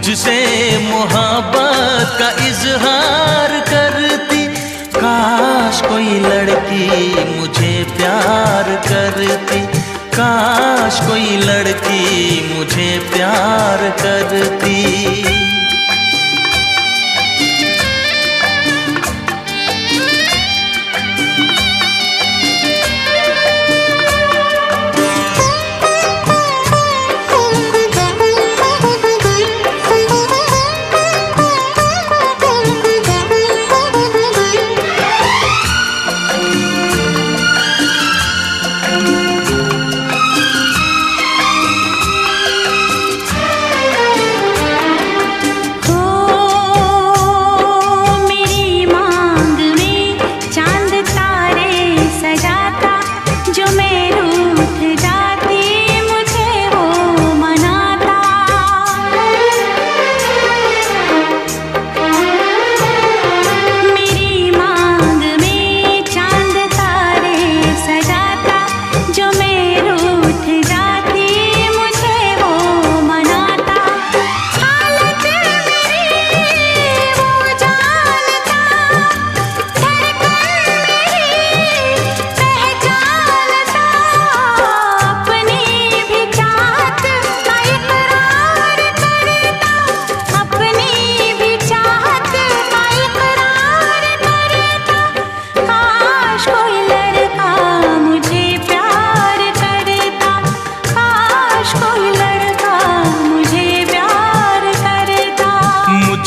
मुझसे मोहब्बत का इजहार करती। काश कोई लड़की मुझे प्यार करती, काश कोई लड़की मुझे प्यार करती।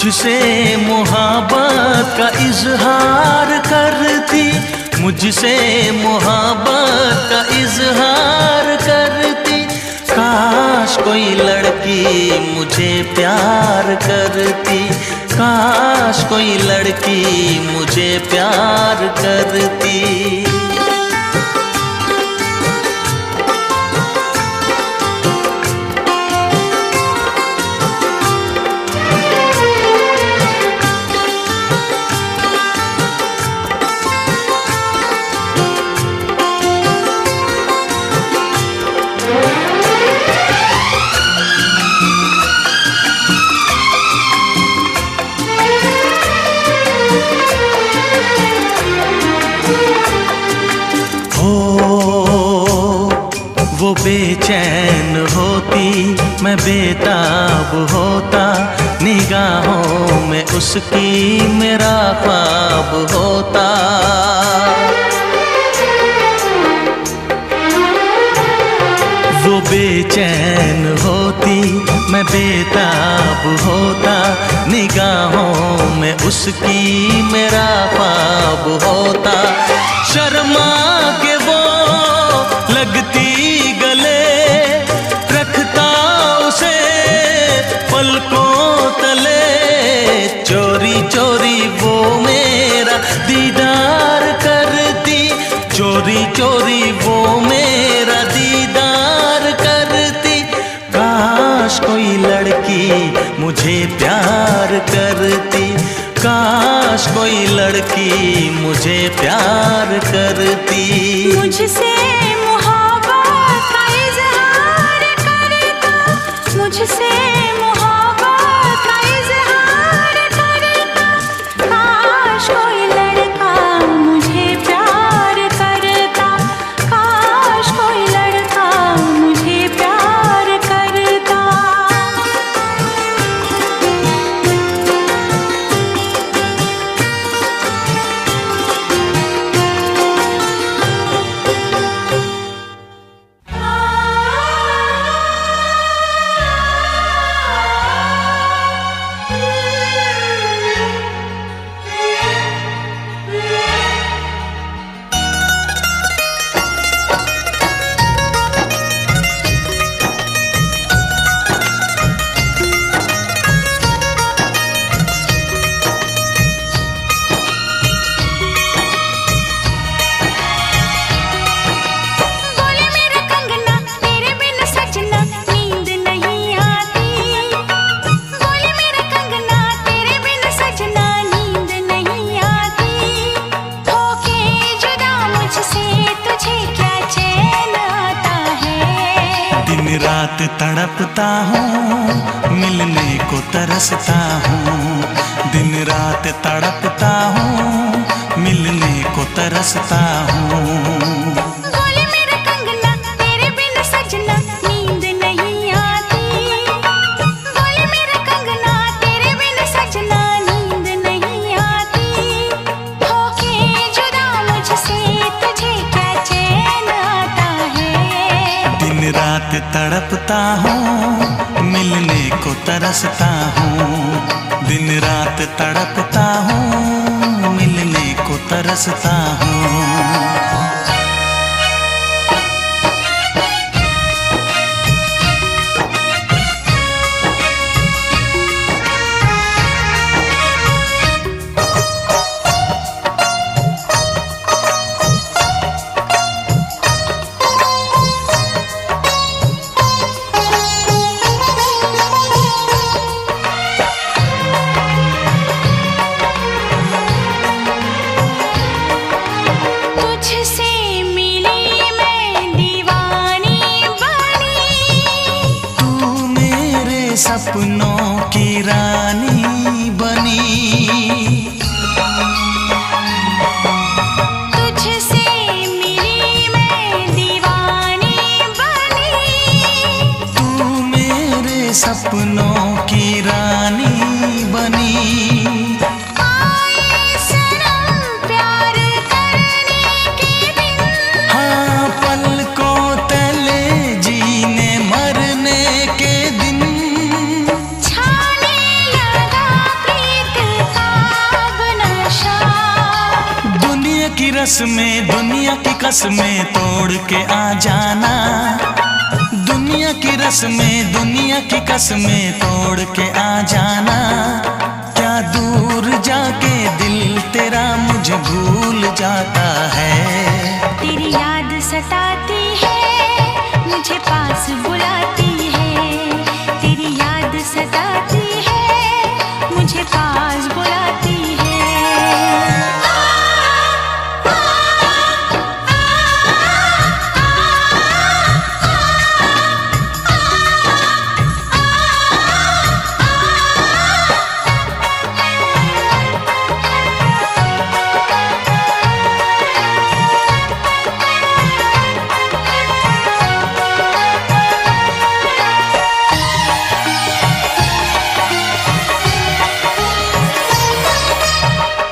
मुझसे मोहब्बत का इजहार करती, मुझसे मोहब्बत का इजहार करती। काश कोई लड़की मुझे प्यार करती, काश कोई लड़की मुझे प्यार करती। वो बेचैन होती, मैं बेताब होता, निगाहों में उसकी मेरा ख्वाब होता। वो बेचैन होती, मैं बेताब होता, निगाहों में उसकी मेरा ख्वाब होता। शर्मा के वो लगती गले, रखता उसे पलकों तले। चोरी चोरी वो मेरा दीदार करती, चोरी चोरी वो मेरा दीदार करती। काश कोई लड़की मुझे प्यार करती, काश कोई लड़की मुझे प्यार करती। मुझसे मोहब्बत का इजहार करता, मुझसे मोहब्बत का इजहार करता। काश कोई लड़का मुझे प्यार करता, काश कोई लड़का मुझे प्यार करता। रात तड़पता हूँ, मिलने को तरस तरसता हूँ, दिन रात तड़पता हूँ, मिलने को तरसता हूँ। बोले मेरा कंगना तेरे बिन सजना नींद नहीं आती। बोले मेरा कंगना तेरे बिन सजना नींद नहीं आती। होके जुदा मुझसे तुझे क्या चैन आता है। दिन रात तड़पता हूँ, मिलने को तरसता हूँ, दिन रात तड़पता हूँ, मिलने को तरसता हूँ। सपनों की रानी बनी, तुझसे मिली मैं दीवानी बनी। तू मेरे सपनों की रानी बनी। आए सनम प्यार करने के दिन, हाँ पलकों तले जीने मरने के दिन। की रस्में दुनिया की कसमें तोड़ के आ जाना, दुनिया की रस्में दुनिया की कसमें तोड़ के आ जाना। क्या दूर जाके दिल तेरा मुझे भूल जाता है। तेरी याद सताती है, मुझे पास बुलाती है। तेरी याद सताती है, मुझे पास बुलाती है।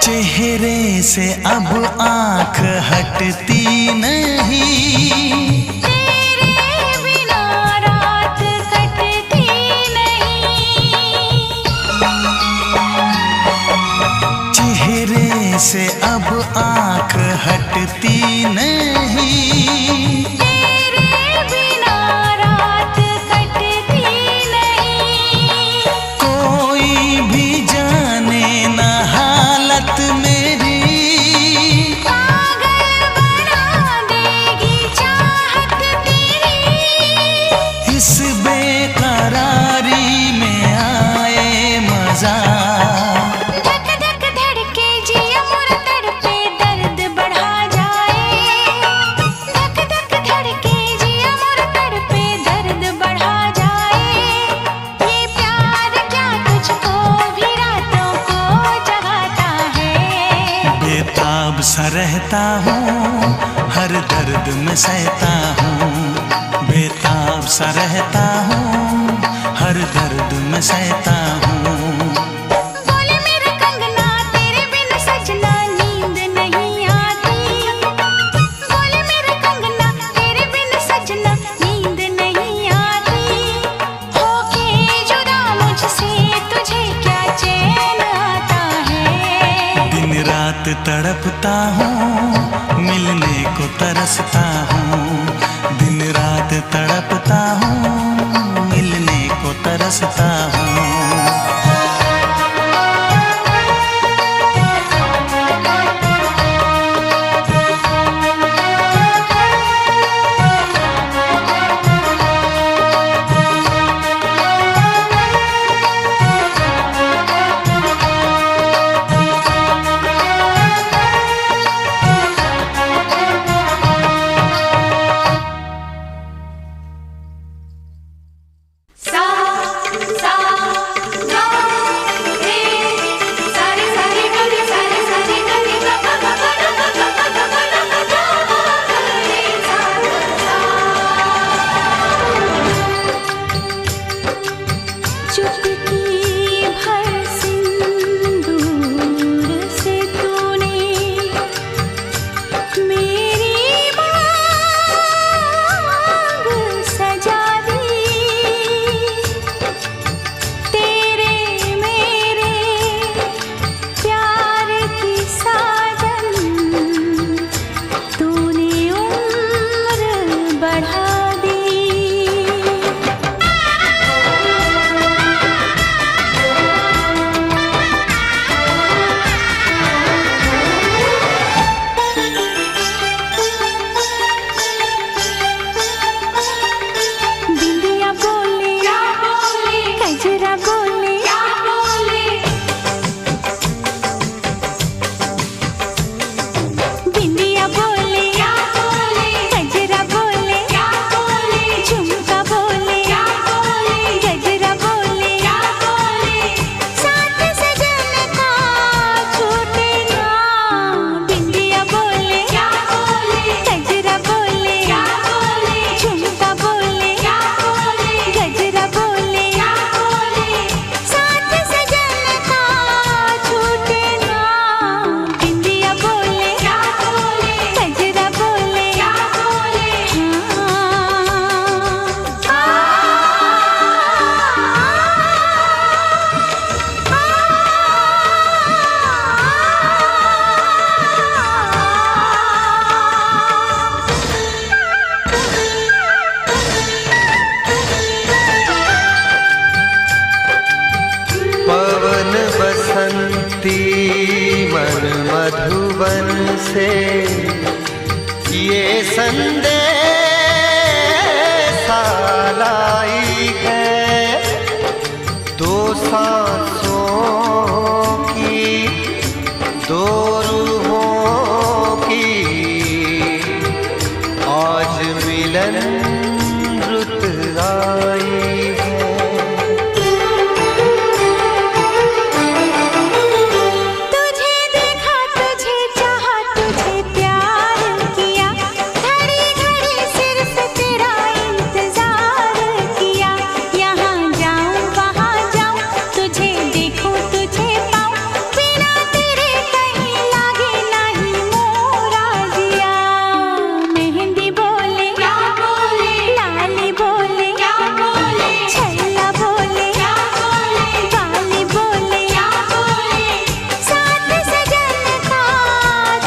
चेहरे से अब आँख हटती नहीं, तेरे बिना रात कटती नहीं। चेहरे से अब आँख हटती नहीं, तेरे बिना रात कटती नहीं। कोई भी जाने ना हालत मेरी, पागल बना देगी चाहत तेरी। इस बेकरारी में आए मजा। धक धक धड़के जिया मोरा तड़पे दर्द बढ़ा जाए। धक धक धड़के जिया मोरा तड़पे दर्द बढ़ा जाए। ये प्यार क्या तुझको भी रातों को जगाता है। बेताब सा रहता हूँ, हर दर्द में सहता हूँ। बेताब सा रहता हूँ, हर दर्द में सहता हूँ। बोले मेरा कंगना तेरे बिन सजना नींद नहीं आती। बोले मेरा कंगना तेरे बिन सजना नींद नहीं आती। होके जुदा मुझसे तुझे क्या चैन आता है। दिन रात तड़पता हूँ, मिलने को तरसता हूँ। दिन रात तड़पता हूँ, मिलने को तरसता हूँ। सा सा बसती मन मधुबन से ये संदेशा लाई है, दो सांसों की दो रूहों की आज मिलन रुत आई है। तुझे देखा, तुझे चाहा, तुझे प्यार किया, घड़ी घड़ी सिर्फ तेरा इंतजार किया। यहाँ जाऊं वहाँ जाऊं, तुझे देखूं तुझे पाऊं, बिना तेरे कहीं लागे नहीं मोरा जिया। मेहंदी बोले क्या बोले, लाली बोले क्या बोले, छैला बोले क्या बोले, बाली बोले क्या बोले, साथ सजन का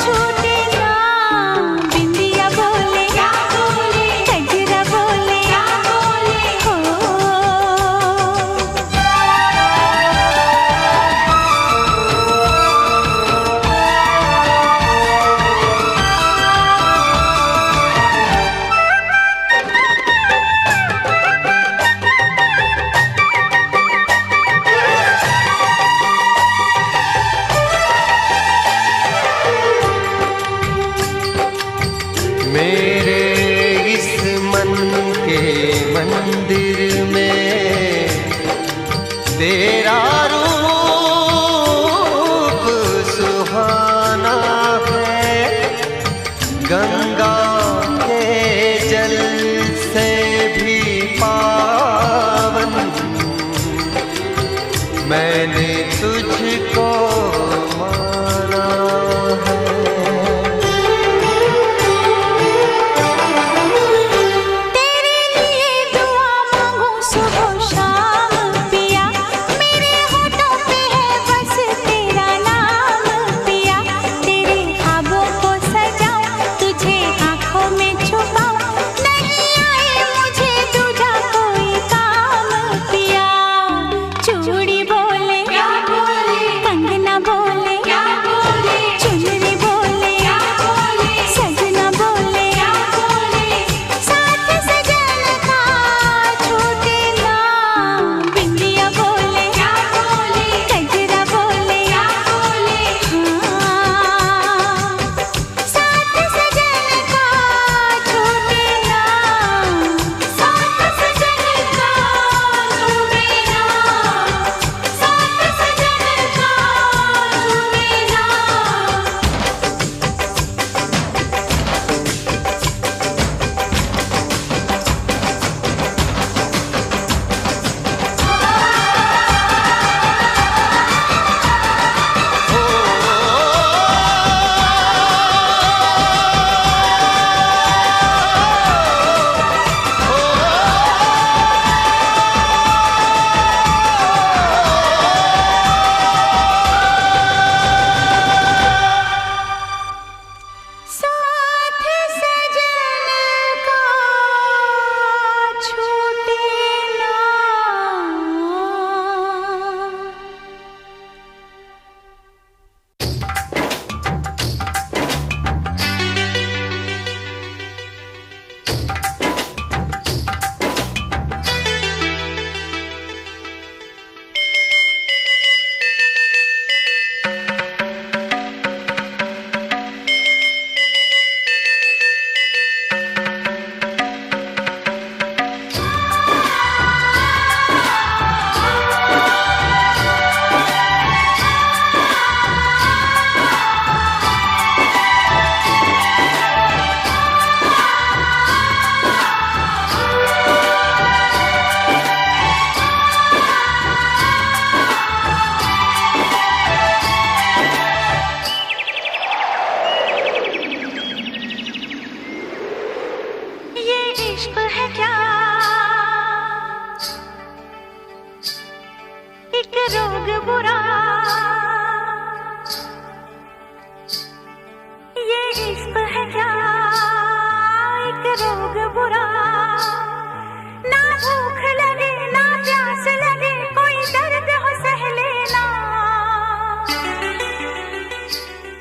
छूटे ना। बिंदिया बोले क्या बोले, गजरा बोले क्या बोले, हो मेरे इस मन के मंदिर में तेरा रूप सुहाना है, गंगा के जल से भी पावन मैंने तुझको माना है। तेरे लिए दुआ मांगूं सुबह शाम पिया, मेरे होठों पे है बस तेरा नाम पिया। तेरे ख्वाबों को सजाऊं, तुझे आँखों में छुपाऊं, नहीं आए मुझे दूजा कोई काम पिया। चूड़ी बोले क्या बोले, कंगना बोले क्या बोले, चुनरी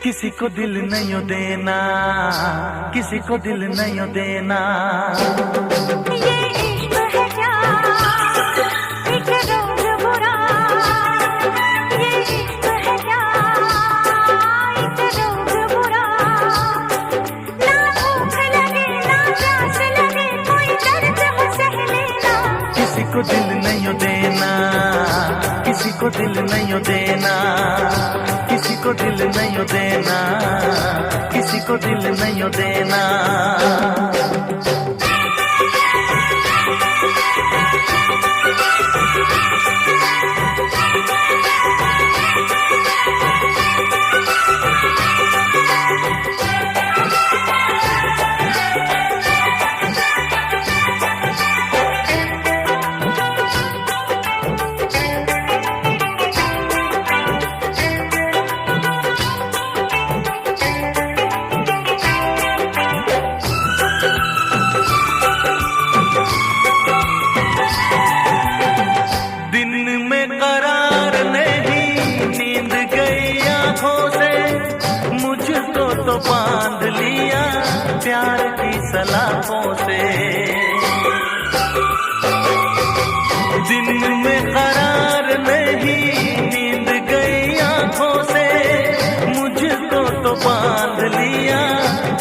किसी को दिल नहीं देना, किसी को दिल नहीं देना। ये इश्क है क्या एक रोग बुरा, ये इश्क है क्या एक रोग बुरा। ना भूख लगे ना प्यास लगे कोई दर्द हो सह लेना। किसी को दिल नहीं देना, किसी को दिल नहीं देना, किसी को दिल नहीं देना, किसी को दिल नहीं देना। तो बांध लिया प्यार की सलाखों से, दिन में करार नहीं नींद गई आंखों से, मुझको तो बांध लिया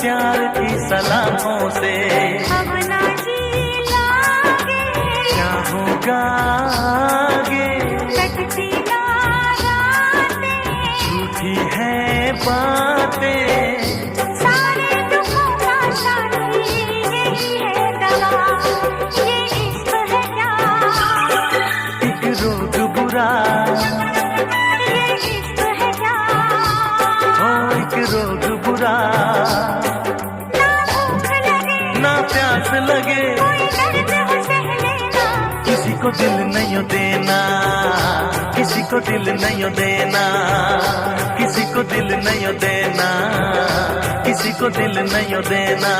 प्यार की सलाखों से। अब ना जी लागे क्या होगा आगे, कटती ना रातें, झूठी है बातें, सारे दुखों का साथी यही है दवा। ये इश्क है क्या एक रोग बुरा, ये इश्क है क्या ओ एक रोग बुरा। ना भूख लगे ना प्यास लगे कोई दर्द हो सह लेना। किसी को दिल नहीं देना, किसी को दिल नहीं देना, किसी को दिल नहीं देना, किसी को दिल नहीं देना।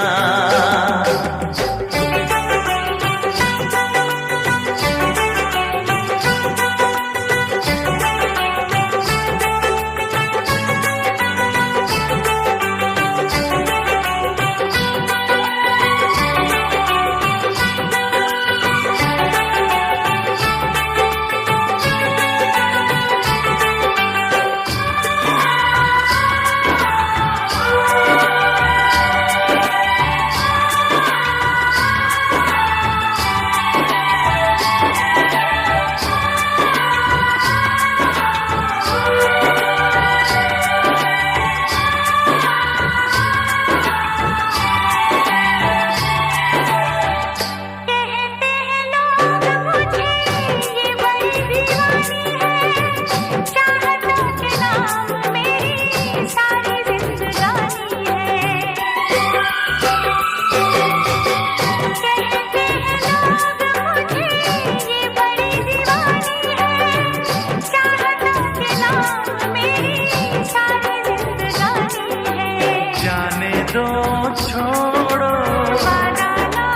छोड़ो वादा ना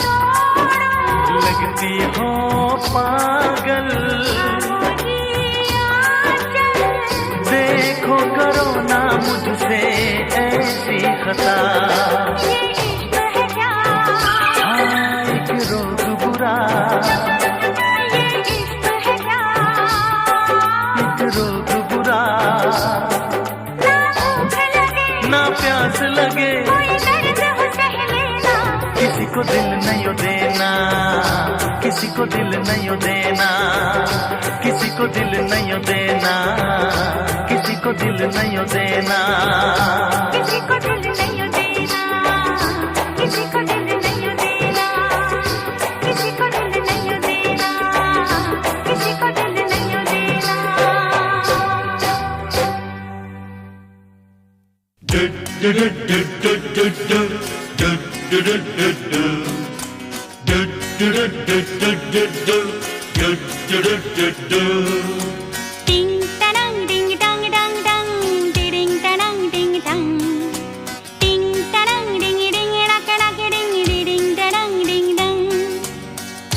तोड़ो, लगती हो पागल, देखो करो ना मुझसे ऐसी खता। ये इश्क है क्या हाँ एक रोग बुरा, ये इश्क है क्या एक रोग बुरा। ना भूख लगे ना प्यास लगे कोई दर्द हो सह लेना। किसी को दिल नहीं देना, किसी को दिल नहीं देना, किसी को दिल नहीं देना, किसी को दिल नहीं देना, किसी को दिल नहीं देना, किसी को दिल नहीं देना, किसी को दिल नहीं देना, किसी को दिल नहीं देना। Ding tanang ding dang dang dang, ding tanang ding dang, ding tanang ding ding rak rak ding ding tanang ding dang.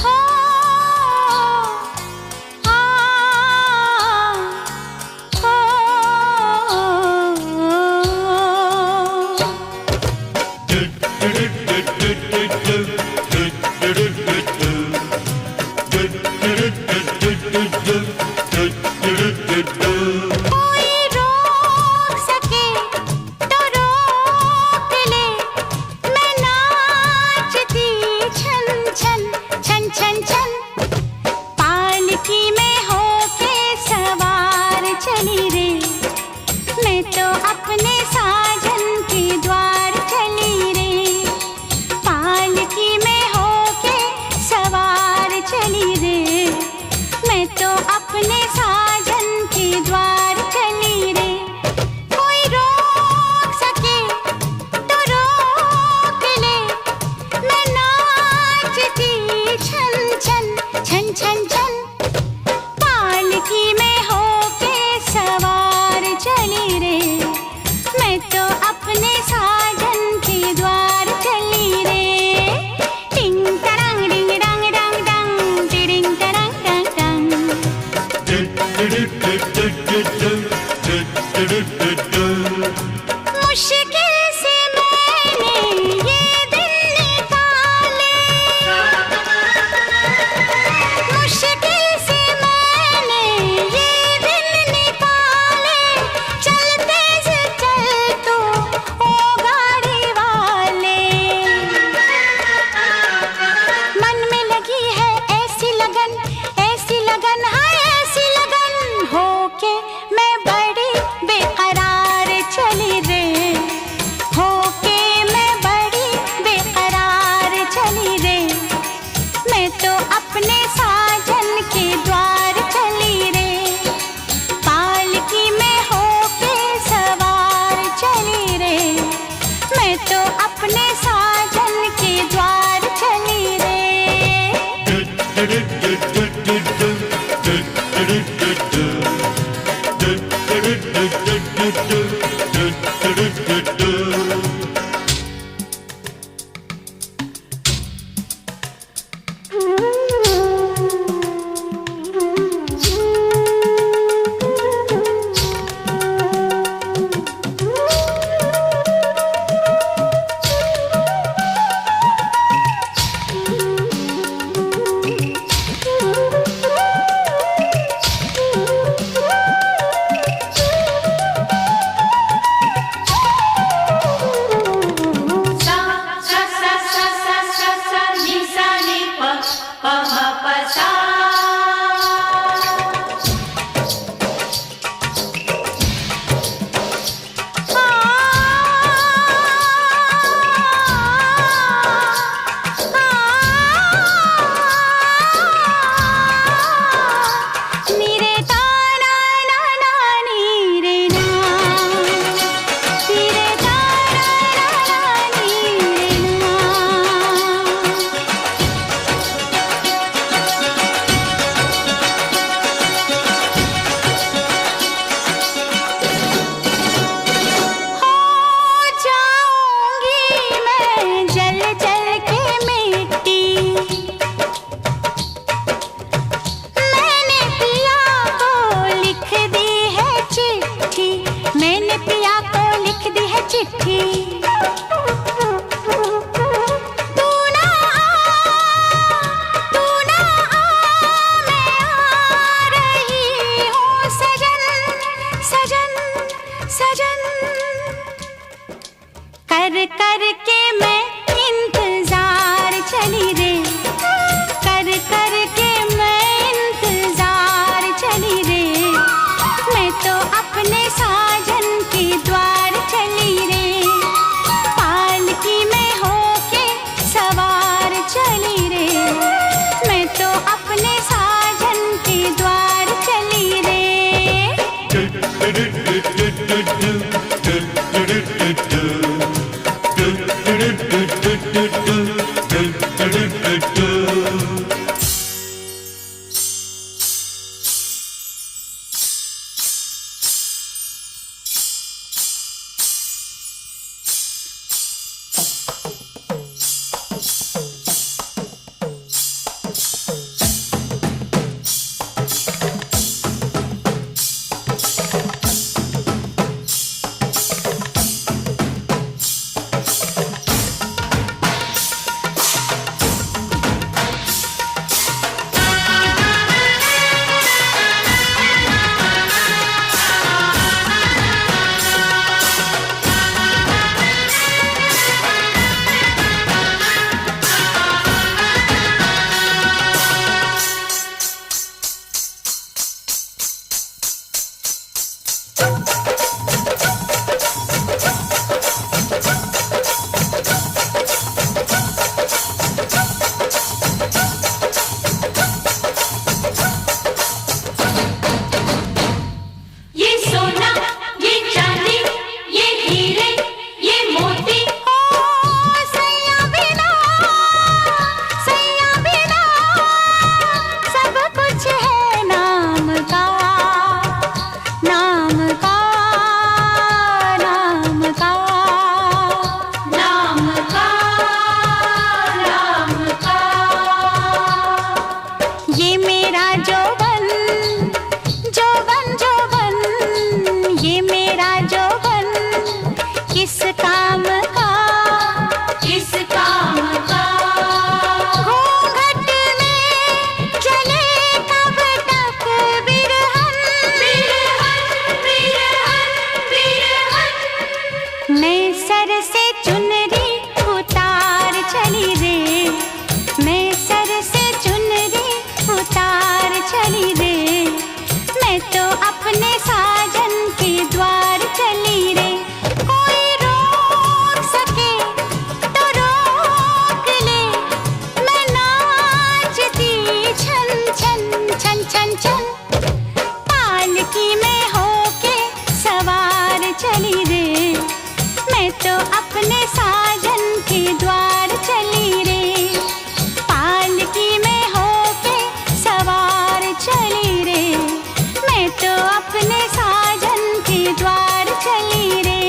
Ho ha ho मैं तो अपने साजन के द्वार चली रे, पालकी में होके सवार चली रे। मैं तो अपने साजन के द्वार चली रे। कोई रोक सके तो रोक ले, मैं नाचती छन छन छन छन छन। पालकी में होके सवार चली रे, मैं तो अपने साजन के द्वार चली रे। टिंग टरंग डिंग डंग डंग डंग, टिडिंग टरंग डंग डंग। मुश्किल से मैंने ये दिन निकाले, मुश्किल से मैंने ये दिन निकाले। चलते से चल तू ओ गाड़ी वाले, मन में लगी है ऐसी लगन है ऐसी लगन। होके मैं बड़ी बेकरार चली रे, होके मैं बड़ी बेकरार चली रे। मैं तो अपने साजन के द्वार चली रे, पालकी में होके सवार चली रे। मैं तो अपने साजन के द्वार चली रे। मैंने पिया को लिख दी है चिट्ठी। तू ना आ, मैं आ रही हूँ सजन सजन सजन। कर कर के मैं इंतजार चली रे, कर कर के मैं इंतजार चली रे। मैं तो अपने साजन के द्वार चली रे, पालकी में होके सवार चली रे। मैं तो अपने साजन के द्वार चली रे। चली रे, मैं तो अपने साजन के द्वार चली रे। पालकी में होके सवार चली रे, मैं तो अपने साजन के द्वार चली रे,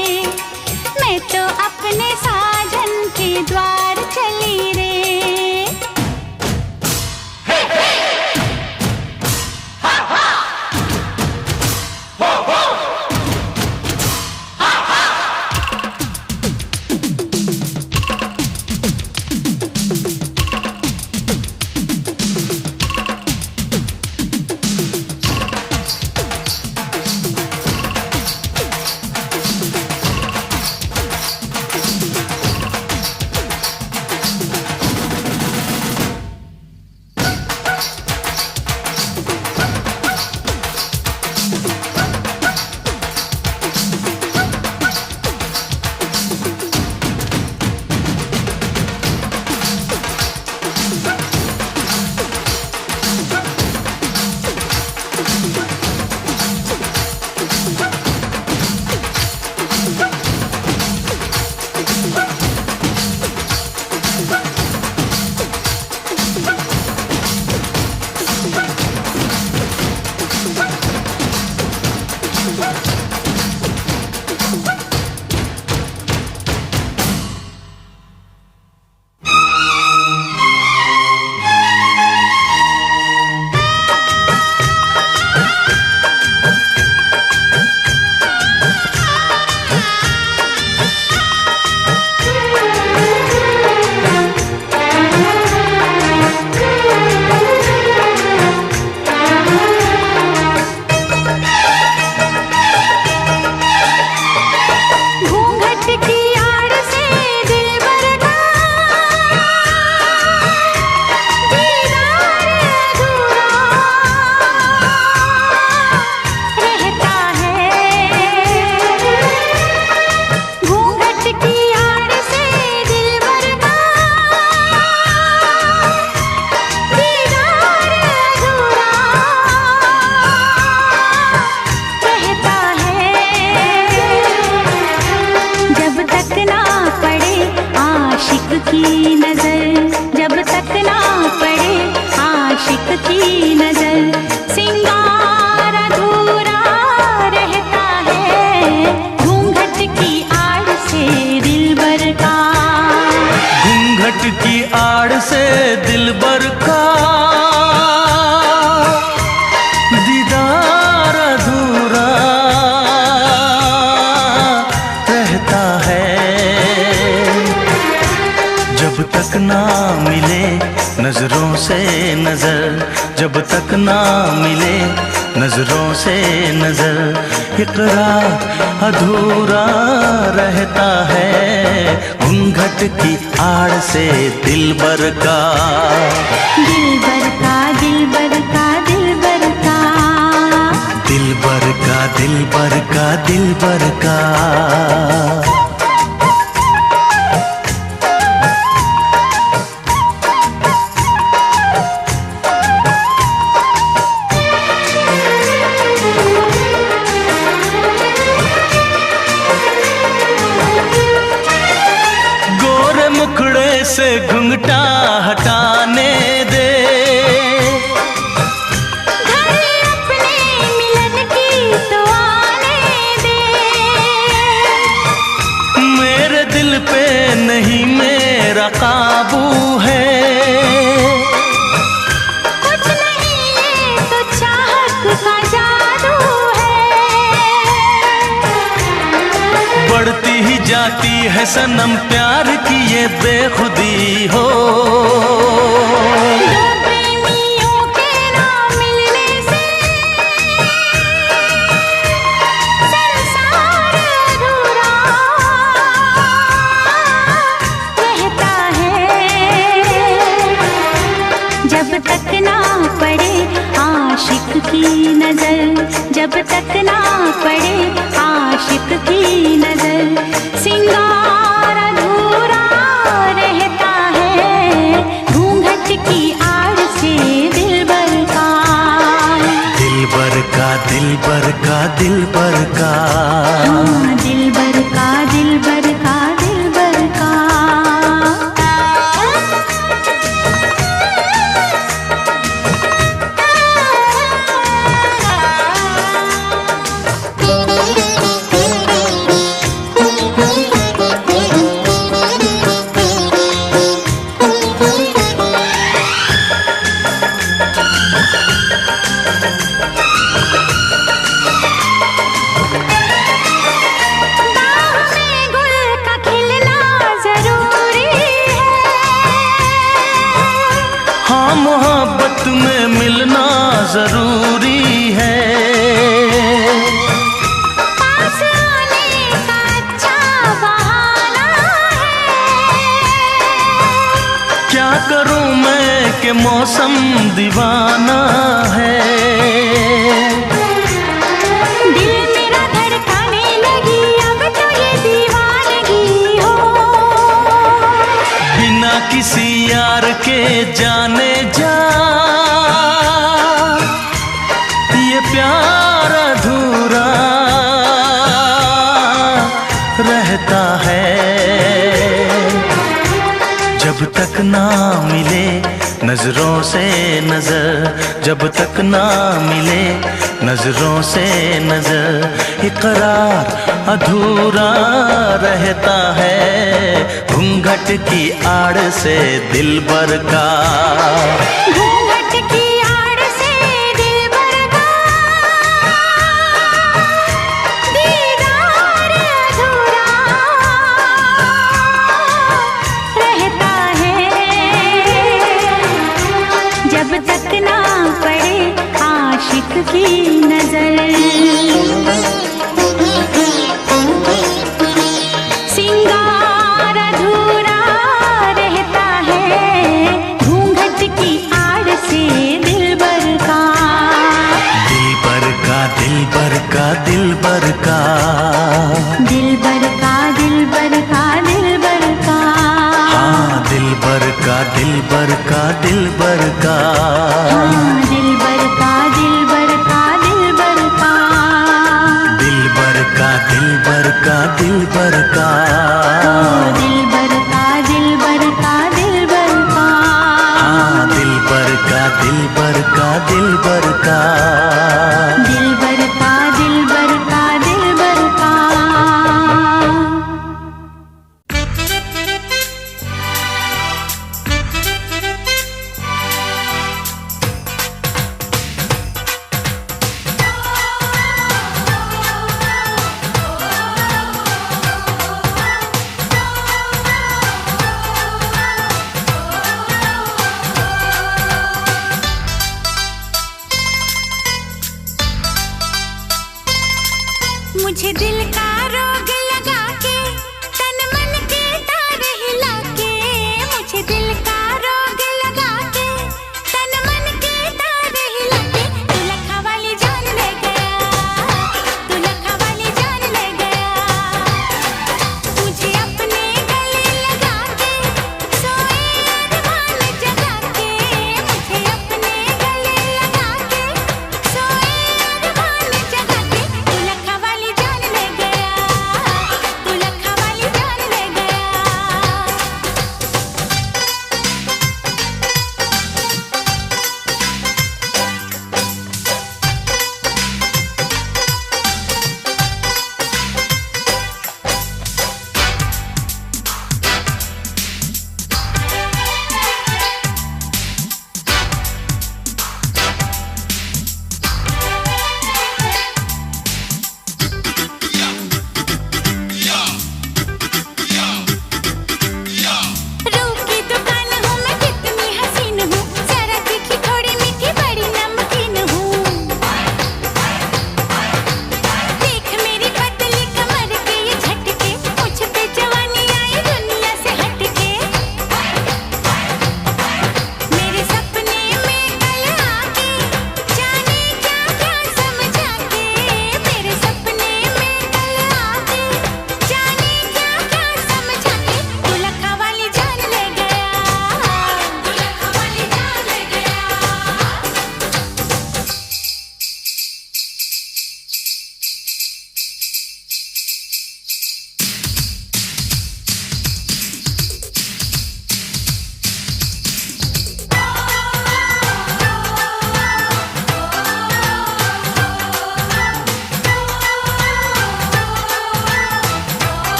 मैं तो अपने साजन के द्वार चली रे। की आड़ से दिलबर का दीदार अधूरा रहता है। जब तक ना मिले नजरों से नजर, जब तक ना मिले नजरों से नजर, इकरार अधूरा रहता है। घूंघट की आड़ से दिलबर का, दिलबर का, दिलबर का, दिलबर का, दिलबर का, दिलबर का, दिलबर का। से घुंघटा हटाने दे, घर अपने मिलन की तो आने दे। मेरे दिल पे नहीं मेरा काबू है, कुछ नहीं ये तो चाहत का जादू है। बढ़ती ही जाती है सनम प्यार की ये बेखुदी हो। दो प्रेमियों के ना मिलने से संसार अधूरा रहता है। जब तक ना पड़े आशिक की नजर, जब तक ना पड़े आशिक की नजर, सिंगार अधूरा रहता है। घूंघट की आड़ से दिलबर का, दिलबर का, दिलबर का, दिलबर का। हाँ, मौसम दीवाना है। दिल मेरा धड़काने लगी अब तो ये दीवानगी हो। बिना किसी यार के जाने जा ये प्यार अधूरा रहता है। जब तक ना मिले नजरों से नजर, जब तक ना मिले नजरों से नजर, इकरार अधूरा रहता है। घूंघट की आड़ से दिलबर का, घूंघट की आड़ से दिलबर का दीदार अधूरा रहता है। जब तक ना पड़े आशिक की नजर, सिंगार अधूरा रहता है। घूंघट की आड़ से दिलबर का, दिलबर का, दिलबर का, दिलबर का, दिलबर का, दिलबर का, दिलबर का। हाँ दिलबर का, दिलबर का, दिलबर का, हाँ, दिलबर का, दिलबर का, दिलबर का। दिलबर का, दिलबर का, दिलबर का, दिलबर का, दिलबर का, दिलबर का। हाँ दिलबर का, दिलबर का, दिलबर का। दिलबर का, दिलबर का, दिलबर का। मुझे दिल का रोग लगा के तन मन के तार हिला के, मुझे दिल का रोग लगा के तन मन के तार हिला के। तू लखा वाली जान ले गया, तू लखा वाली जान ले गया। मुझे अपने गले लगा के सोए अरमान जगा के, मुझे अपने गले लगा के सोए अरमान जगा के। तू लखा वाली जान ले गया,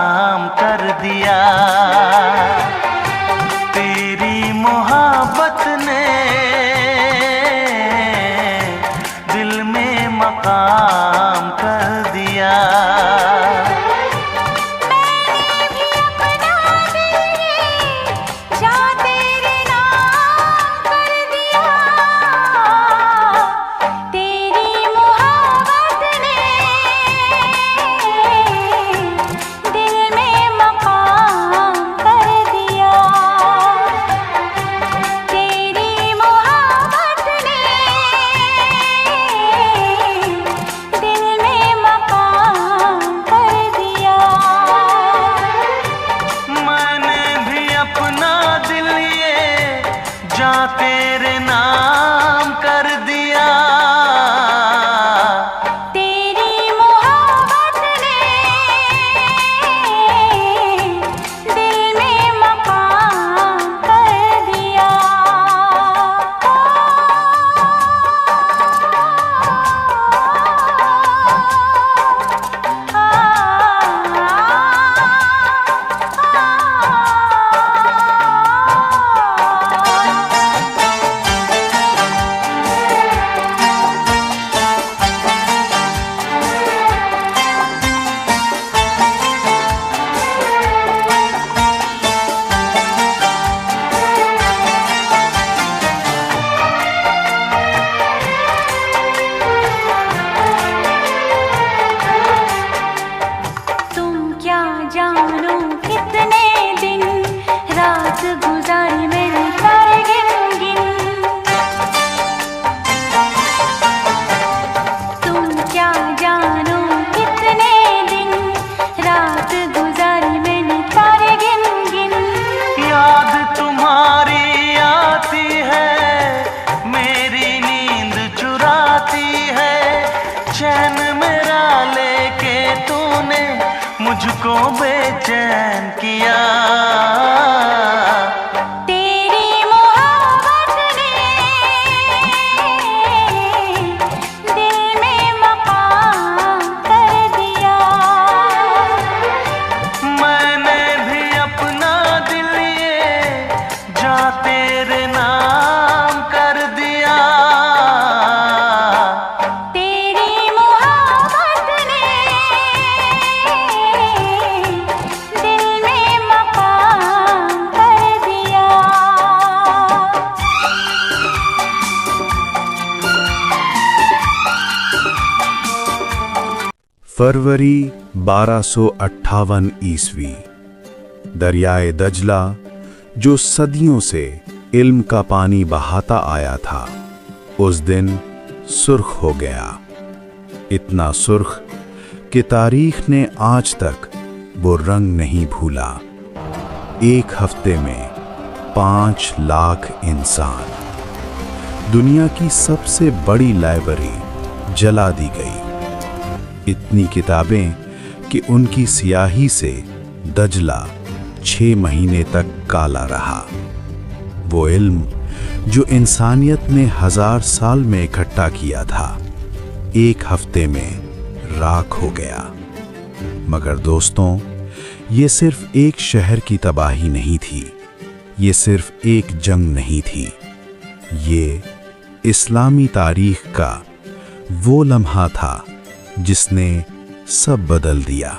मकाम कर दिया। तेरी मोहब्बत ने दिल में मकाम कर दिया। तेरे नाम कर दिया। तेरी मोहब्बत ने दिल में मकाम कर दिया। जानो कितने दिन रात गुजारी मैंने तारे गिन गिन। तुम क्या जानो कितने दिन रात गुजारी मैंने तारे गिन गिन। याद तुम्हारी आती है, मेरी नींद चुराती है। चैन मेरा लेके तूने मुझको बेचैन किया। तेरी मोहब्बत ने दिल में मकाम कर दिया। मैंने भी अपना दिल ये जा तेरे नाम कर दिया। तेरी मोहब्बत ने दिल में मकाम कर दिया। फरवरी 1258 ईस्वी, दरियाए दजला जो सदियों से इल्म का पानी बहाता आया था, उस दिन सुर्ख हो गया। इतना सुर्ख कि तारीख ने आज तक वो रंग नहीं भूला। एक हफ्ते में 5 लाख इंसान, दुनिया की सबसे बड़ी लाइब्रेरी जला दी गई। इतनी किताबें कि उनकी सियाही से दजला 6 महीने तक काला रहा। वो इल्म जो इंसानियत ने 1000 साल में इकट्ठा किया था, एक हफ्ते में राख हो गया। मगर दोस्तों, ये सिर्फ एक शहर की तबाही नहीं थी, ये सिर्फ एक जंग नहीं थी, ये इस्लामी तारीख का वो लम्हा था जिसने सब बदल दिया।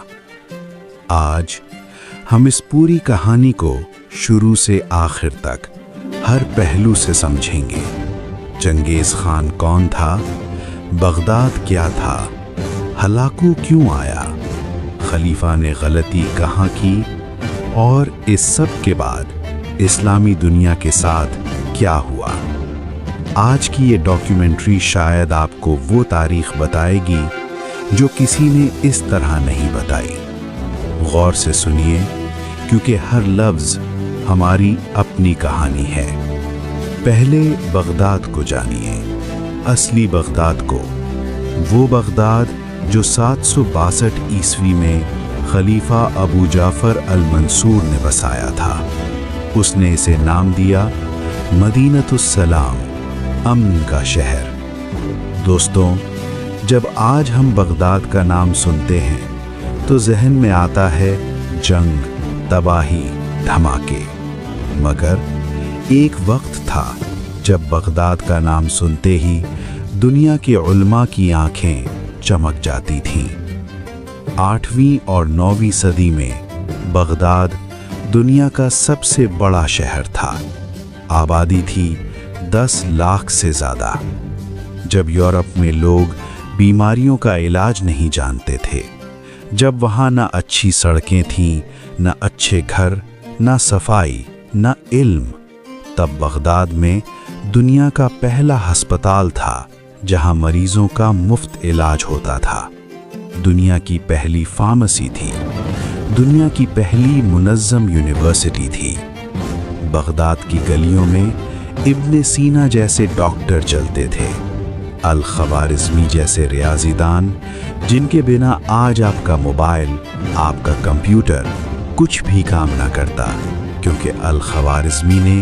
आज हम इस पूरी कहानी को शुरू से आखिर तक हर पहलू से समझेंगे। चंगेज खान कौन था, बगदाद क्या था, हलाकू क्यों आया, खलीफा ने गलती कहाँ की, और इस सब के बाद इस्लामी दुनिया के साथ क्या हुआ। आज की ये डॉक्यूमेंट्री शायद आपको वो तारीख बताएगी जो किसी ने इस तरह नहीं बताई। गौर से सुनिए, क्योंकि हर लफ्ज़ हमारी अपनी कहानी है। पहले बगदाद को जानिए, असली बगदाद को, वो बगदाद जो 762 ईस्वी में खलीफा अबू जाफर अल मंसूर ने बसाया था। उसने इसे नाम दिया मदीनतुस सलाम, अमन का शहर। दोस्तों, जब आज हम बगदाद का नाम सुनते हैं तो जहन में आता है जंग, तबाही, धमाके। मगर एक वक्त था जब बगदाद का नाम सुनते ही दुनिया के उलमा की आंखें चमक जाती थीं। 8वीं और 9वीं सदी में बगदाद दुनिया का सबसे बड़ा शहर था। आबादी थी 10 लाख से ज़्यादा। जब यूरोप में लोग बीमारियों का इलाज नहीं जानते थे, जब वहाँ न अच्छी सड़कें थीं, न अच्छे घर, न सफाई, न इल्म, तब बगदाद में दुनिया का पहला अस्पताल था जहाँ मरीजों का मुफ्त इलाज होता था। दुनिया की पहली फार्मेसी थी, दुनिया की पहली मुनज़्ज़म यूनिवर्सिटी थी। बगदाद की गलियों में इब्ने सीना जैसे डॉक्टर चलते थे, अल ख़वारिज़मी जैसे रियाज़ीदान, जिनके बिना आज आपका मोबाइल, आपका कंप्यूटर कुछ भी काम ना करता, क्योंकि अल ख़वारिज़मी ने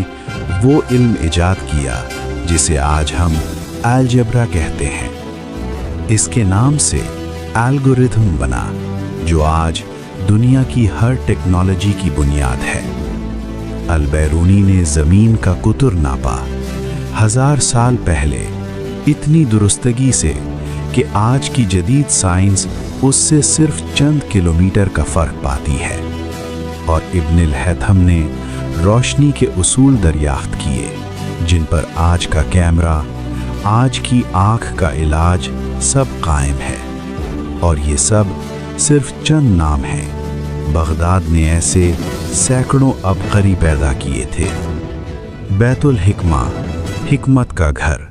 वो इल्म इजाद किया जिसे आज हम अलजेब्रा कहते हैं। इसके नाम से एल्गोरिथम बना जो आज दुनिया की हर टेक्नोलॉजी की बुनियाद है। अल-बैरूनी ने ज़मीन का कुतुर नापा 1000 साल पहले इतनी दुरुस्तगी से कि आज की जदीद साइंस उससे सिर्फ चंद किलोमीटर का फ़र्क पाती है। और इब्नुल हैथम ने रोशनी के उसूल दरियाफ्त किए जिन पर आज का कैमरा, आज की आँख का इलाज सब कायम है। और ये सब सिर्फ चंद नाम हैं। बगदाद ने ऐसे सैकड़ों अबकरी पैदा किए थे। बैतुल हिकमा, हिकमत का घर,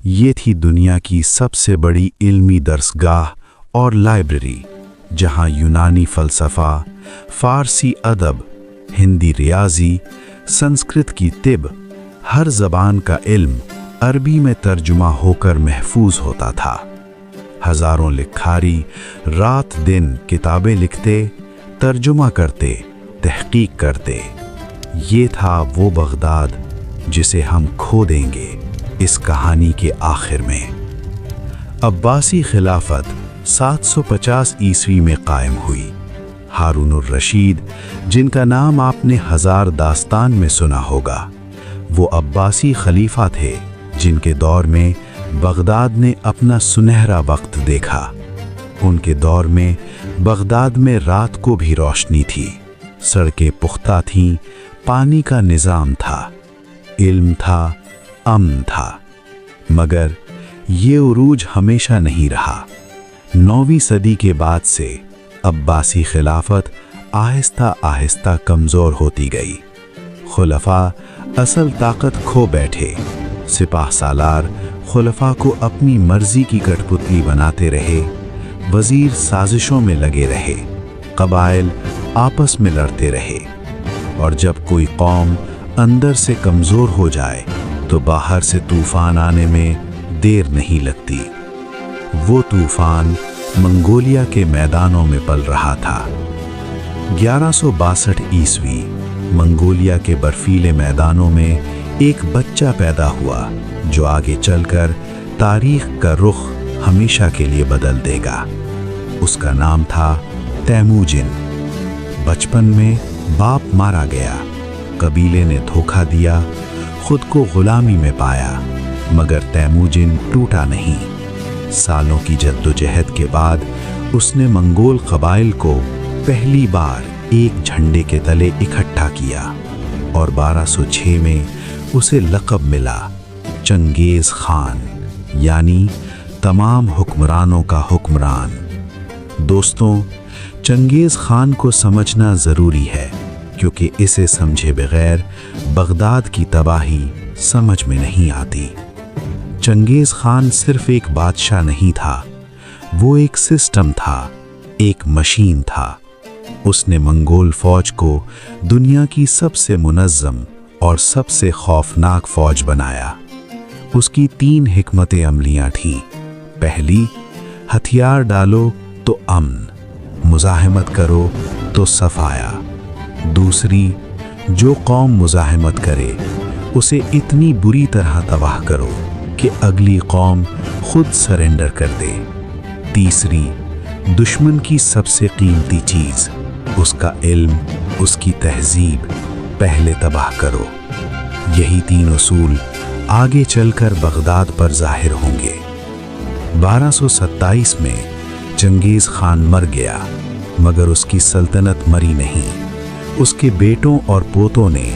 ये थी दुनिया की सबसे बड़ी इल्मी दरसगाह और लाइब्रेरी, जहाँ यूनानी फ़लसफ़ा, फ़ारसी अदब, हिंदी रियाज़ी, संस्कृत की तिब, हर ज़बान का इल्म अरबी में तर्जुमा होकर महफूज होता था। हज़ारों लिखारी रात दिन किताबें लिखते, तर्जुमा करते, तहकीक करते। ये था वो बगदाद जिसे हम खो देंगे इस कहानी के आखिर में। अब्बासी खिलाफत 750 ईस्वी में कायम हुई। हारून रशीद, जिनका नाम आपने हजार दास्तान में सुना होगा, वो अब्बासी खलीफा थे जिनके दौर में बगदाद ने अपना सुनहरा वक्त देखा। उनके दौर में बगदाद में रात को भी रोशनी थी, सड़कें पुख्ता थीं, पानी का निज़ाम था, इल्म था, अमन था। मगर ये उरूज हमेशा नहीं रहा। 9वीं सदी के बाद से अब्बासी खिलाफत आहिस्ता आहिस्ता कमज़ोर होती गई। खुलफा असल ताकत खो बैठे। सिपाह सालार खुलफा को अपनी मर्जी की कठपुतली बनाते रहे। वज़ीर साजिशों में लगे रहे, कबाइल आपस में लड़ते रहे। और जब कोई कौम अंदर से कमज़ोर हो जाए तो बाहर से तूफ़ान आने में देर नहीं लगती। वो तूफ़ान मंगोलिया के मैदानों में पल रहा था। 1162 ईस्वी मंगोलिया के बर्फीले मैदानों में एक बच्चा पैदा हुआ जो आगे चलकर तारीख का रुख हमेशा के लिए बदल देगा। उसका नाम था तैमूजिन। बचपन में बाप मारा गया, कबीले ने धोखा दिया, खुद को गुलामी में पाया, मगर तैमूजिन टूटा नहीं। सालों की जद्दोजहद के बाद उसने मंगोल कबाइल को पहली बार एक झंडे के तले इकट्ठा किया और 1206 में उसे लक़ब मिला चंगेज़ खान, यानी तमाम हुक्मरानों का हुक्मरान। दोस्तों, चंगेज़ खान को समझना ज़रूरी है, क्योंकि इसे समझे बगैर बगदाद की तबाही समझ में नहीं आती। चंगेज़ खान सिर्फ एक बादशाह नहीं था, वो एक सिस्टम था, एक मशीन था। उसने मंगोल फौज को दुनिया की सबसे मुनज़्ज़म और सबसे खौफनाक फौज बनाया। उसकी 3 हिकमतें अमलियाँ थीं। पहली, हथियार डालो तो अमन, मुज़ाहमत करो तो सफाया। दूसरी, जो कौम मुज़ाहमत करे उसे इतनी बुरी तरह तबाह करो कि अगली कौम खुद सरेंडर कर दे। तीसरी, दुश्मन की सबसे कीमती चीज़ उसका इल्म, उसकी तहजीब पहले तबाह करो। यही 3 उसूल आगे चलकर बगदाद पर जाहिर होंगे। 1227 में चंगेज़ खान मर गया, मगर उसकी सल्तनत मरी नहीं। उसके बेटों और पोतों ने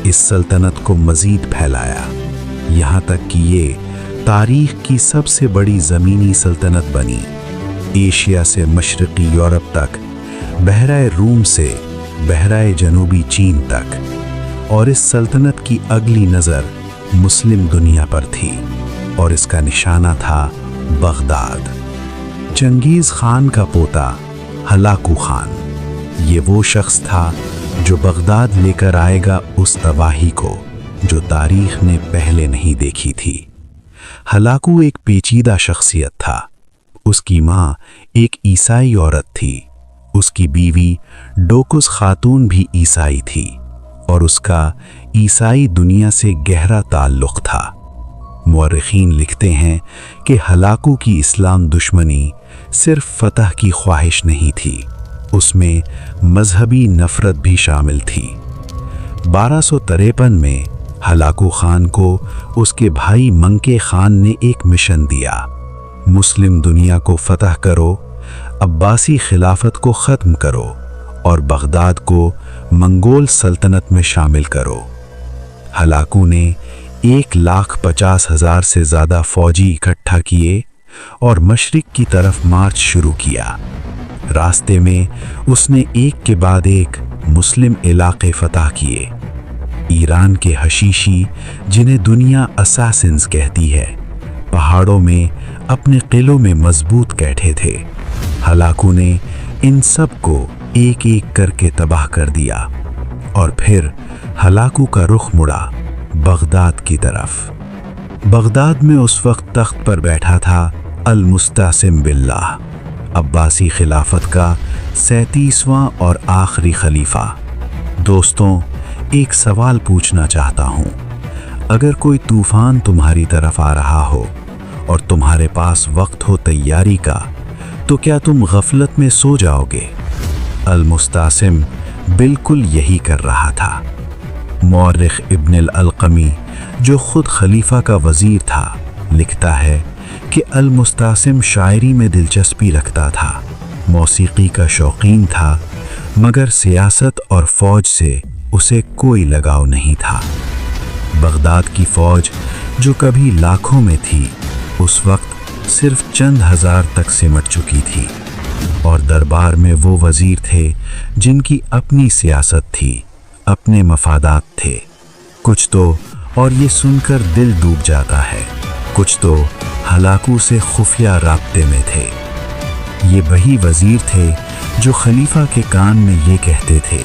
इस सल्तनत को मज़ीद फैलाया, यहाँ तक कि ये तारीख़ की सबसे बड़ी ज़मीनी सल्तनत बनी। एशिया से मशरक़ी यूरोप तक, बहराए रूम से बहराए जनूबी चीन तक। और इस सल्तनत की अगली नज़र मुस्लिम दुनिया पर थी और इसका निशाना था बगदाद। चंगेज़ खान का पोता हलाकू खान, ये वो शख्स था जो बगदाद लेकर आएगा उस तबाही को जो तारीख़ ने पहले नहीं देखी थी। हलाकू एक पेचीदा शख्सियत था। उसकी माँ एक ईसाई औरत थी, उसकी बीवी डोकुस खातून भी ईसाई थी और उसका ईसाई दुनिया से गहरा ताल्लुक़ था। मुअर्रिख़ीन लिखते हैं कि हलाकू की इस्लाम दुश्मनी सिर्फ फतह की ख्वाहिश नहीं थी, उसमें मजहबी नफ़रत भी शामिल थी। 1253 में हलाकू खान को उसके भाई मंके खान ने एक मिशन दिया, मुस्लिम दुनिया को फतह करो, अब्बासी खिलाफत को ख़त्म करो और बगदाद को मंगोल सल्तनत में शामिल करो। हलाकू ने 1,50,000 से ज़्यादा फौजी इकट्ठा किए और मशरिक़ की तरफ मार्च शुरू किया। रास्ते में उसने एक के बाद एक मुस्लिम इलाके फतह किए। ईरान के हशीशी, जिन्हें दुनिया असासिन्स कहती है, पहाड़ों में अपने किलों में मजबूत कैठे थे। हलाकू ने इन सब को एक एक करके तबाह कर दिया और फिर हलाकू का रुख मुड़ा बगदाद की तरफ। बगदाद में उस वक्त तख्त पर बैठा था अल-मुस्तासिम बिल्लाह, अब्बासी खिलाफत का 37वां और आखिरी खलीफा। दोस्तों, एक सवाल पूछना चाहता हूँ। अगर कोई तूफान तुम्हारी तरफ आ रहा हो और तुम्हारे पास वक्त हो तैयारी का, तो क्या तुम गफलत में सो जाओगे? अल-मुस्तासिम बिल्कुल यही कर रहा था। मुअर्रिख़ इब्न अल-अलक़मी, जो खुद खलीफा का वज़ीर था, लिखता है कि अल-मुस्तासिम शायरी में दिलचस्पी रखता था, मौसीकी का शौकीन था, मगर सियासत और फ़ौज से उसे कोई लगाव नहीं था। बगदाद की फ़ौज, जो कभी लाखों में थी, उस वक्त सिर्फ चंद हज़ार तक सिमट चुकी थी और दरबार में वो वज़ीर थे जिनकी अपनी सियासत थी, अपने मफादात थे। कुछ तो, और ये सुनकर दिल डूब जाता है, कुछ तो हलाकू से खुफिया राब्ते में थे। ये वही वज़ीर थे जो खलीफा के कान में ये कहते थे,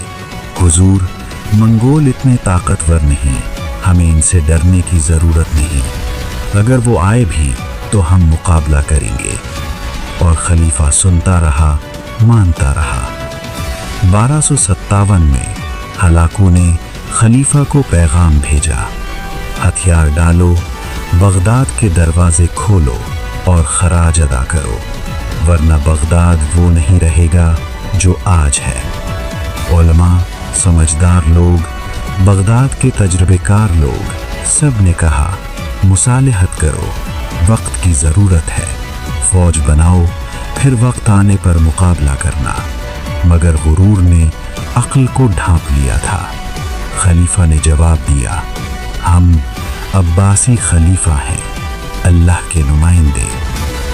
हुजूर, मंगोल इतने ताकतवर नहीं, हमें इनसे डरने की ज़रूरत नहीं, अगर वो आए भी तो हम मुकाबला करेंगे। और खलीफा सुनता रहा, मानता रहा। 1257 में हलाकू ने खलीफा को पैगाम भेजा, हथियार डालो, बगदाद के दरवाजे खोलो और खराज अदा करो, वरना बगदाद वो नहीं रहेगा जो आज है। उलमा, समझदार लोग, बगदाद के तजुर्बेकार लोग, सब ने कहा, मुसालहत करो, वक्त की ज़रूरत है, फ़ौज बनाओ, फिर वक्त आने पर मुकाबला करना। मगर गुरूर ने अक्ल को ढांप लिया था। खलीफा ने जवाब दिया, हम अब्बासी खलीफा हैं, अल्लाह के नुमाइंदे,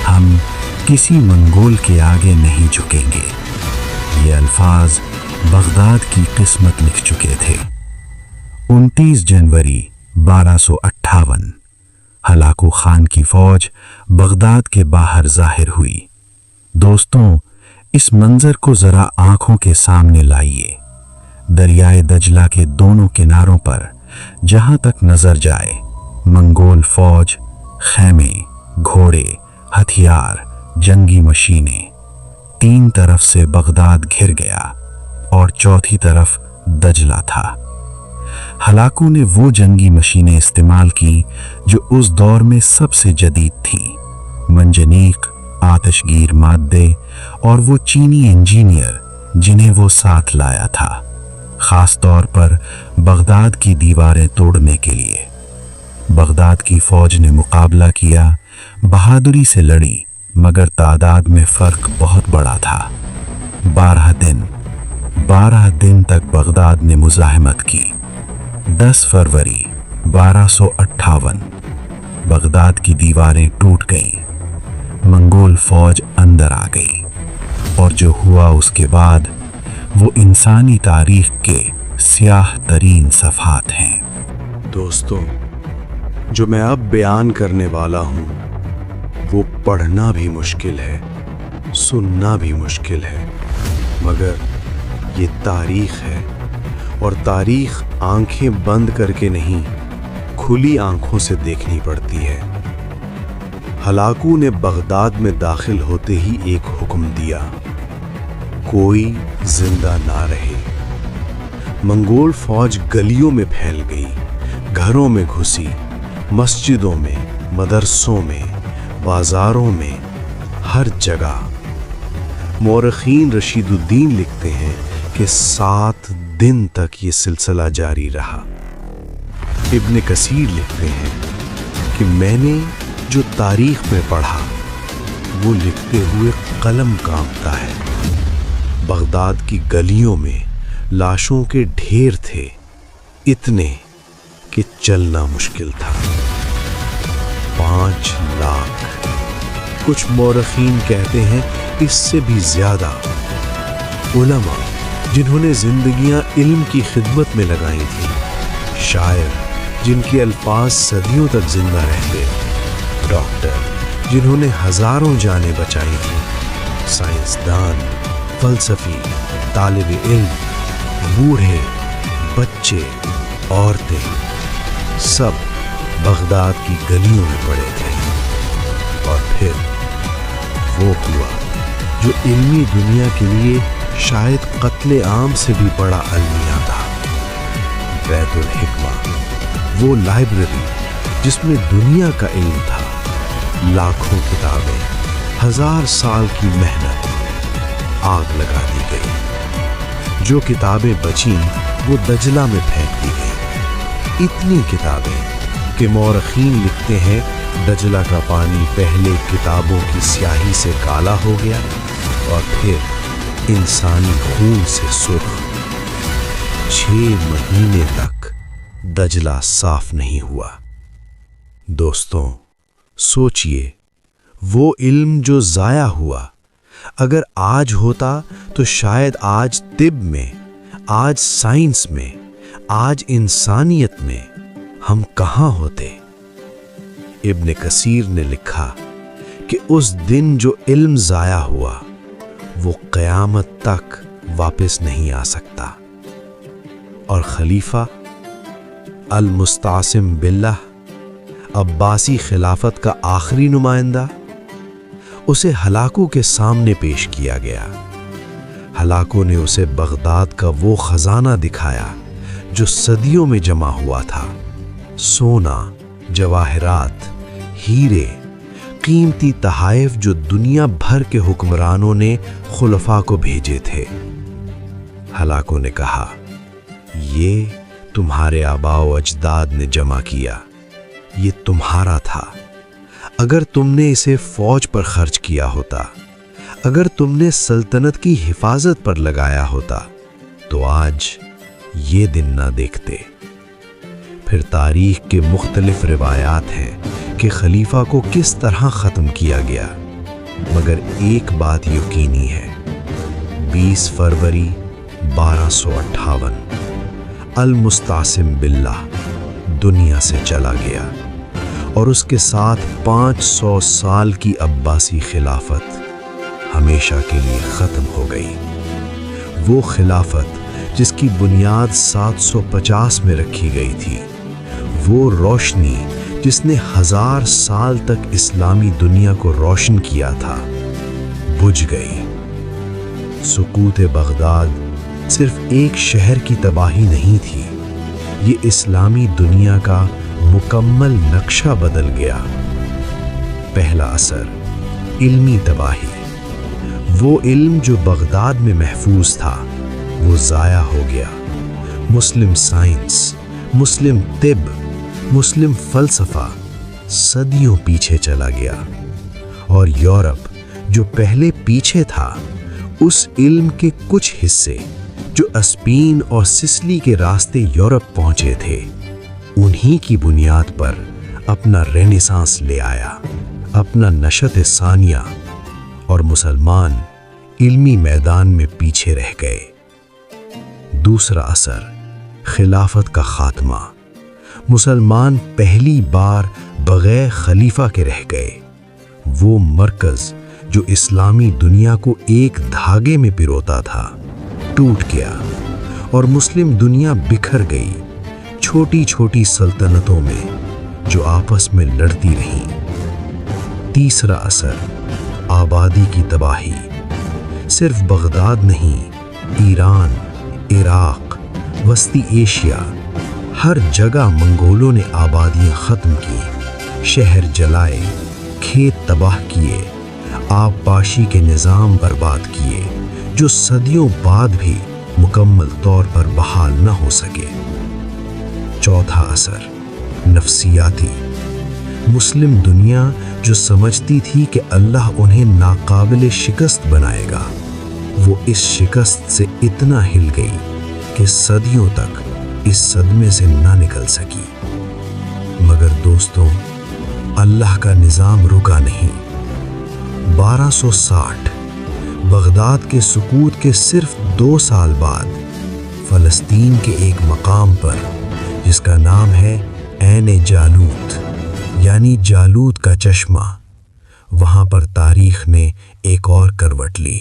हम किसी मंगोल के आगे नहीं झुकेंगे। ये अल्फाज बगदाद की किस्मत लिख चुके थे। 29 जनवरी 1258 हलाकू खान की फौज बगदाद के बाहर जाहिर हुई। दोस्तों, इस मंजर को जरा आंखों के सामने लाइए। दरियाए दजला के दोनों किनारों पर जहां तक नजर जाए, मंगोल फौज, खैमे, घोड़े, हथियार, जंगी मशीनें। 3 तरफ से बगदाद घिर गया और चौथी तरफ दजला था। हलाकू ने वो जंगी मशीनें इस्तेमाल की जो उस दौर में सबसे जदीद थीं, मंजनीक, आतिशगीर मादे, और वो चीनी इंजीनियर जिन्हें वो साथ लाया था, खास तौर पर बगदाद की दीवारें तोड़ने के लिए। बगदाद की फौज ने मुकाबला किया, बहादुरी से लड़ी, मगर तादाद में फर्क बहुत बड़ा था। 12 दिन तक बगदाद ने मुज़ाहमत की। 10 फरवरी 1258 बगदाद की दीवारें टूट गईं, मंगोल फौज अंदर आ गई, और जो हुआ उसके बाद वो इंसानी तारीख के स्याह तरीन सफ़हात हैं। दोस्तों, जो मैं अब बयान करने वाला हूँ वो पढ़ना भी मुश्किल है, सुनना भी मुश्किल है, मगर ये तारीख है, और तारीख आंखें बंद करके नहीं, खुली आंखों से देखनी पड़ती है। हलाकू ने बगदाद में दाखिल होते ही एक हुक्म दिया, कोई जिंदा ना रहे। मंगोल फौज गलियों में फैल गई, घरों में घुसी, मस्जिदों में, मदरसों में, बाजारों में, हर जगह। मौरखीन रशीदुद्दीन लिखते हैं कि 7 दिन तक ये सिलसिला जारी रहा। इब्न कसीर लिखते हैं कि मैंने जो तारीख में पढ़ा वो लिखते हुए कलम कांपता है। बगदाद की गलियों में लाशों के ढेर थे, इतने कि चलना मुश्किल था। 5 लाख, कुछ मौरखीन कहते हैं इससे भी ज्यादा। उलमा जिन्होंने जिंदगियां इल्म की खिदमत में लगाई थी, शायर जिनके अल्फाज सदियों तक जिंदा रहते, डॉक्टर जिन्होंने हजारों जानें बचाई थी, साइंसदान, फलसफी, तालिब इल्म, बूढ़े, बच्चे, औरतें, सब बगदाद की गलियों में पड़े थे। और फिर वो हुआ जो इल्मी दुनिया के लिए शायद कत्ले आम से भी बड़ा अलमिया था। बैतुल हिकमा, वो लाइब्रेरी जिसमें दुनिया का इल्म था, लाखों किताबें, 1000 साल की मेहनत, आग लगा दी गई। जो किताबें बचीं वो दजला में फेंक दी गई। इतनी किताबें कि मौरखीन लिखते हैं दजला का पानी पहले किताबों की स्याही से काला हो गया और फिर इंसानी खून से सुर्ख। 6 महीने तक दजला साफ नहीं हुआ। दोस्तों, सोचिए, वो इल्म जो जाया हुआ, अगर आज होता तो शायद आज तिब में, आज साइंस में, आज इंसानियत में हम कहाँ होते। इब्न कसीर ने लिखा कि उस दिन जो इल्म जाया हुआ वो क़यामत तक वापस नहीं आ सकता। और खलीफा अल-मुस्तासिम बिल्लाह, अब्बासी खिलाफत का आखिरी नुमाइंदा, उसे हलाकू के सामने पेश किया गया। हलाकू ने उसे बगदाद का वो खजाना दिखाया जो सदियों में जमा हुआ था। सोना, जवाहरात, हीरे, कीमती तहाइफ जो दुनिया भर के हुक्मरानों ने खुलफा को भेजे थे। हलाकू ने कहा, ये तुम्हारे आबाओ अजदाद ने जमा किया, ये तुम्हारा था। अगर तुमने इसे फौज पर खर्च किया होता, अगर तुमने सल्तनत की हिफाजत पर लगाया होता, तो आज ये दिन ना देखते। फिर तारीख के मुख्तलिफ रिवायात हैं कि खलीफा को किस तरह ख़त्म किया गया, मगर एक बात यकीनी है, 20 फरवरी 1258 अल-मुस्तासिम बिल्लाह दुनिया से चला गया और उसके साथ 500 साल की अब्बासी खिलाफत हमेशा के लिए ख़त्म हो गई। वो खिलाफत जिसकी बुनियाद 750 में रखी गई थी, वो रोशनी जिसने 1000 साल तक इस्लामी दुनिया को रोशन किया था, बुझ गई। सुकूत बगदाद सिर्फ एक शहर की तबाही नहीं थी, ये इस्लामी दुनिया का मुकम्मल नक्शा बदल गया। पहला असर, इल्मी तबाही। वो इल्म जो बगदाद में महफूज था वो ज़ाया हो गया। मुस्लिम साइंस, मुस्लिम तिब, मुस्लिम फ़लसफ़ा सदियों पीछे चला गया और यूरोप जो पहले पीछे था, उस इल्म के कुछ हिस्से जो स्पेन और सिसिली के रास्ते यूरोप पहुंचे थे, उन्हीं की बुनियाद पर अपना रेनेसांस ले आया, अपना नशत सानिया, और मुसलमान इल्मी मैदान में पीछे रह गए। दूसरा असर, खिलाफत का खात्मा। मुसलमान पहली बार बगैर खलीफा के रह गए। वो मरकज़ जो इस्लामी दुनिया को एक धागे में पिरोता था, टूट गया और मुस्लिम दुनिया बिखर गई छोटी छोटी सल्तनतों में जो आपस में लड़ती रहीं। तीसरा असर, आबादी की तबाही। सिर्फ बगदाद नहीं, ईरान, इराक, वस्ती एशिया, हर जगह मंगोलों ने आबादियां ख़त्म की, शहर जलाए, खेत तबाह किए, आबपाशी के निज़ाम बर्बाद किए जो सदियों बाद भी मुकम्मल तौर पर बहाल न हो सके। चौथा असर, नफ्सियाती। मुस्लिम दुनिया जो समझती थी कि अल्लाह उन्हें नाकाबिल शिकस्त बनाएगा, वो इस शिकस्त से इतना हिल गई कि सदियों तक इस सदमे से ना निकल सकी। मगर दोस्तों, अल्लाह का निज़ाम रुका नहीं। 1260 बगदाद के सुकूत के सिर्फ 2 साल बाद फ़लस्तीन के एक मकाम पर, जिसका नाम है ऐन जालूत यानी जालूत का चश्मा, वहाँ पर तारीख़ ने एक और करवट ली।